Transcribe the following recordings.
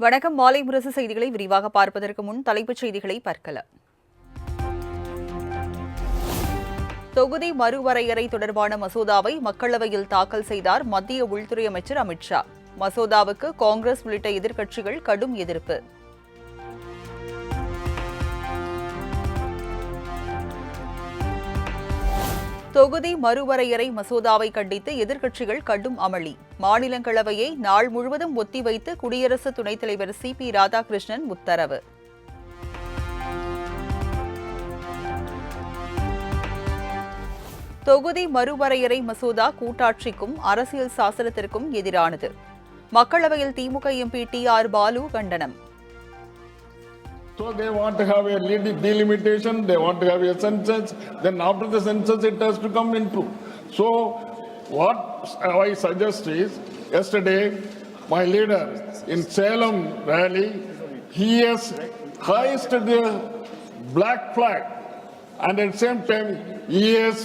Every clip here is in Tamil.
வணக்கம். மாலை முரசு செய்திகளை விரிவாக பார்ப்பதற்கு முன் தலைப்புச் செய்திகளை பார்க்கலாம். தொகுதி மறுவரையறை தொடர்பான மசோதாவை மக்களவையில் தாக்கல் செய்தார் மத்திய உள்துறை அமைச்சர் அமித் ஷா. மசோதாவுக்கு காங்கிரஸ் உள்ளிட்ட எதிர்க்கட்சிகள் கடும் எதிர்ப்பு. தொகுதி மறுவரையறை மசோதாவை கண்டித்து எதிர்க்கட்சிகள் கடும் அமளி. மாநிலங்களவையை நாள் முழுவதும் ஒத்திவைத்து குடியரசு துணைத் தலைவர் சி.பி. ராதாகிருஷ்ணன் உத்தரவு. தொகுதி மறுவரையறை மசோதா கூட்டாட்சிக்கும் அரசியல் சாசனத்திற்கும் எதிரானது. மக்களவையில் திமுக எம்பி டி.ஆர். பாலு கண்டனம். So they want to have a delimitation, they want to have a census, then after the census it has to come into. So what I suggest is, yesterday my leader in Salem rally, he has hoisted the black flag and at the same time he has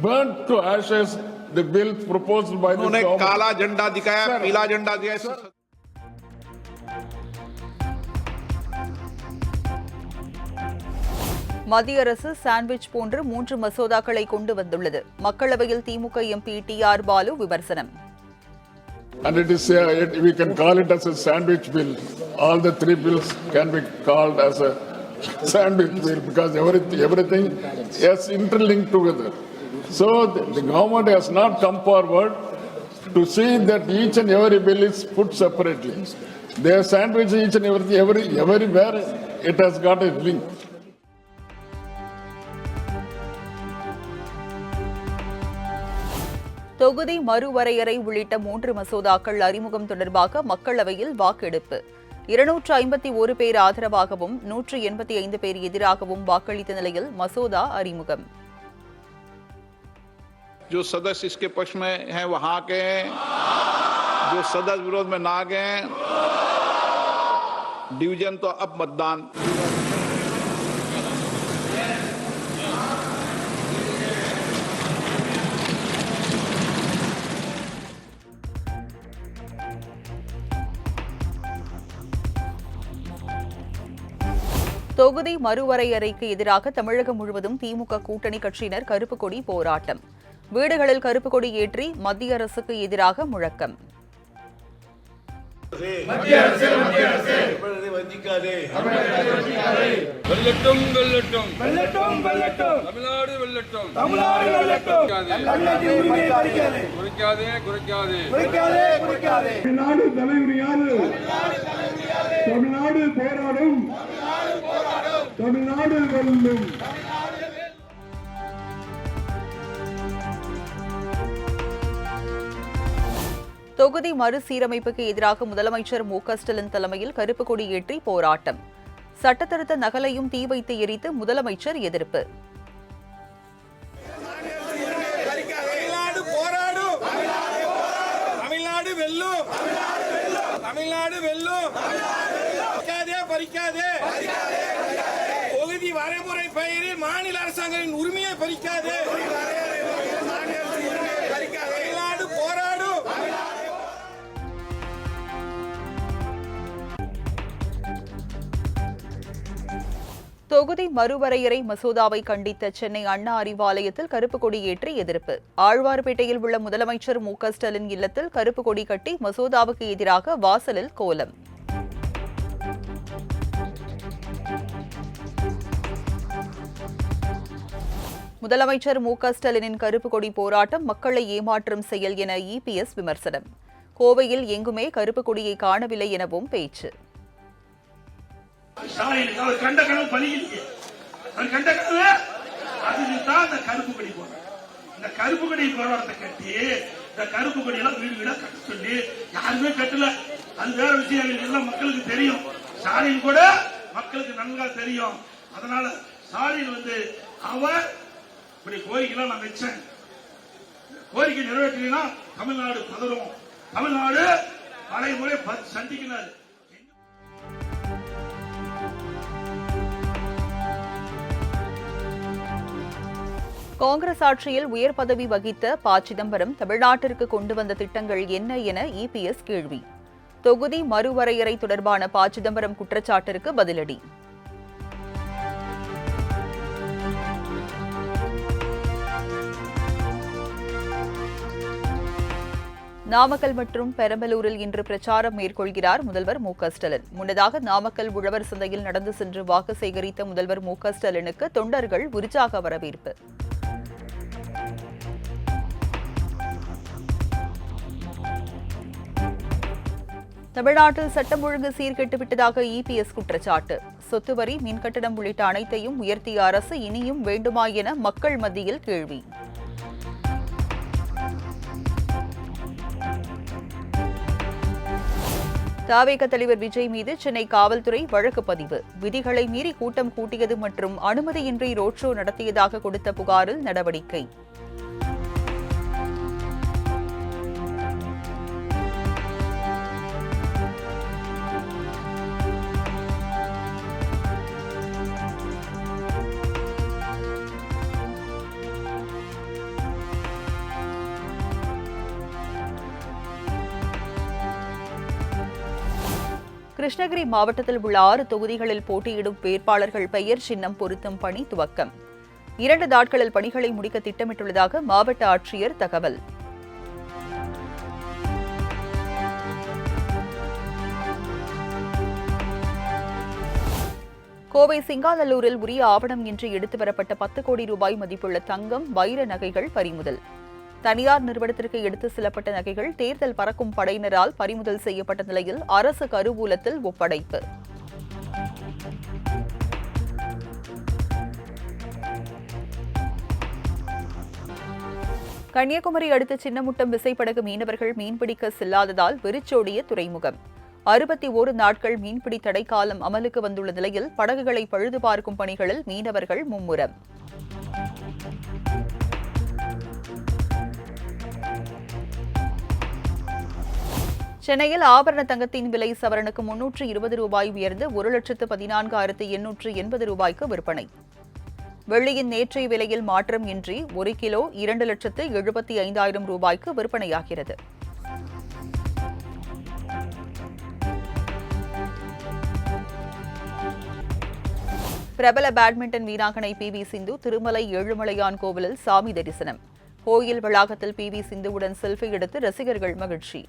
burnt to ashes the bill proposed by the government. उन्होंने काला झंडा दिखाया, पीला झंडा दिखाया. மத்திய அரசு சாண்ட்விச் போன்று 3 மசோதாக்களை கொண்டு வந்துள்ளது. மக்களவையில் திமுக எம்பி டி.ஆர். பாலு விமர்சனம். And it is we can call it as a sandwich bill. All the 3 bills can be called as a sandwich bill because everything is interlinked together. So the government has not come forward to see that each and every bill is put separately. They are sandwich each and everywhere it has got a link. தொகுதி மறுவரையறை உள்ளிட்ட 3 மசோதாக்கள் அறிமுகம் தொடர்பாக மக்களவையில் வாக்கெடுப்பு. 251 பேர் ஆதரவாகவும் 185 பேர் எதிராகவும் வாக்களித்த நிலையில் மசோதா அறிமுகம். जो सदस्य इसके पक्ष में हैं वहां के हैं, जो सदस्य विरोध में ना गए, डिवीजन तो अब मतदान. தொகுதி மறுவரையறைக்கு எதிராக தமிழகம் முழுவதும் திமுக கூட்டணி கட்சியினர் கருப்பு கொடி போராட்டம். வீடுகளில் கருப்பு கொடி ஏற்றி மத்திய அரசுக்கு எதிராக முழக்கம். தமிழ்நாடு போராடும், தமிழ்நாடு வெல்லும். தொகுதி மறுசீரமைப்புக்கு எதிராக முதலமைச்சர் மு.க.ஸ்டாலின் தலைமையில் கருப்பு கொடி ஏற்றி போராட்டம். சட்டத்திருத்த நகலையும் தீ வைத்து எரித்து முதலமைச்சர் எதிர்ப்பு. தொகுதி வரைமுறை பெயரில் மாநில அரசாங்கத்தின் உரிமையை பறிக்காது. போராடும். தொகுதி மறுவரையறை மசோதாவை கண்டித்த சென்னை அண்ணா அறிவாலயத்தில் கருப்பு கொடி ஏற்றி எதிர்ப்பு. ஆழ்வார்பேட்டையில் உள்ள முதலமைச்சர் மு.க.ஸ்டாலின் இல்லத்தில் கருப்பு கொடி கட்டி மசோதாவுக்கு எதிராக வாசலில் கோலம். முதலமைச்சர் மு.க.ஸ்டாலினின் கருப்பு கொடி போராட்டம் மக்களை ஏமாற்றும் செயல் என இபிஎஸ் விமர்சனம். கோவையில் எங்குமே கருப்பு கொடியை காணவில்லை எனவும் பேச்சு. மக்களுக்கு தெரியும், ஸ்டாலின் கூட மக்களுக்கு நன்கா தெரியும். அதனால ஸ்டாலின் அவர் இப்படி கோரிக்கைலாம் நான் வச்சேன், கோரிக்கை நிறைவேற்றினா தமிழ்நாடு பதறும், தமிழ்நாடு பல முறை சந்திக்கிறார். காங்கிரஸ் ஆட்சியில் உயர் பதவி வகித்த ப. சிதம்பரம் தமிழ்நாட்டிற்கு கொண்டு வந்த திட்டங்கள் என்ன என இபிஎஸ் கேள்வி. தொகுதி மறுவரையறை தொடர்பான ப. சிதம்பரம் குற்றச்சாட்டிற்கு பதிலடி. நாமக்கல் மற்றும் பெரம்பலூரில் இன்று பிரச்சாரம் மேற்கொள்கிறார் முதல்வர் மு.க.ஸ்டாலின். முன்னதாக நாமக்கல் உழவர் சந்தையில் நடந்து சென்று வாக்கு சேகரித்த முதல்வர் மு.க.ஸ்டாலினுக்கு தொண்டர்கள் உற்சாக வரவேற்பு. தமிழ்நாட்டில் சட்டம் ஒழுங்கு சீர்கெட்டுவிட்டதாக இபிஎஸ் குற்றச்சாட்டு. சொத்து வரி, மின்கட்டணம் உள்ளிட்ட அனைத்தையும் உயர்த்திய அரசு இனியும் வேண்டுமா என மக்கள் மத்தியில் கேள்வி. தவேக தலைவர் விஜய் மீது சென்னை காவல்துறை வழக்கு பதிவு. விதிகளை மீறி கூட்டம் கூட்டியது மற்றும் அனுமதியின்றி ரோட் ஷோ நடத்தியதாக கொடுத்த புகாரில் நடவடிக்கை. கிருஷ்ணகிரி மாவட்டத்தில் உள்ள 6 தொகுதிகளில் போட்டியிடும் வேட்பாளர்கள் பெயர் சின்னம் பொருத்தும் பணி துவக்கம். 2 நாட்களில் பணிகளை முடிக்க திட்டமிட்டுள்ளதாக மாவட்ட ஆட்சியர் தகவல். கோவை சிங்காநல்லூரில் உரிய ஆவணம் இன்றி எடுத்து வரப்பட்ட 10 கோடி ரூபாய் மதிப்புள்ள தங்கம், வைர நகைகள் பறிமுதல். தனியார் நிறுவனத்திற்கு எடுத்து செல்லப்பட்ட நகைகள் தேர்தல் பறக்கும் படையினரால் பறிமுதல் செய்யப்பட்ட நிலையில் அரசு கருவூலத்தில் ஒப்படைப்பு. கன்னியாகுமரி அடுத்த சின்னமுட்டம் விசைப்படகு மீனவர்கள் மீன்பிடிக்க செல்லாததால் வெறிச்சோடிய துறைமுகம். 61 நாட்கள் மீன்பிடி தடைக்காலம் அமலுக்கு வந்துள்ள நிலையில் படகுகளை பழுது பார்க்கும் பணிகளில் மீனவர்கள் மும்முரம். சென்னையில் ஆபரண தங்கத்தின் விலை சவரனுக்கு 320 ரூபாய் உயர்ந்து 1,14,880 ரூபாய்க்கு விற்பனை. வெள்ளியின் நேற்றைய விலையில் மாற்றம் இன்றி 1 கிலோ 2,75,000 ரூபாய்க்கு விற்பனையாகிறது. பிரபல பேட்மிண்டன் வீராங்கனை பி.வி. சிந்து திருமலை ஏழுமலையான் கோவிலில் சாமி தரிசனம். கோயில் வளாகத்தில் பி.வி. சிந்துவுடன் செல்ஃபி எடுத்து ரசிகர்கள் மகிழ்ச்சி.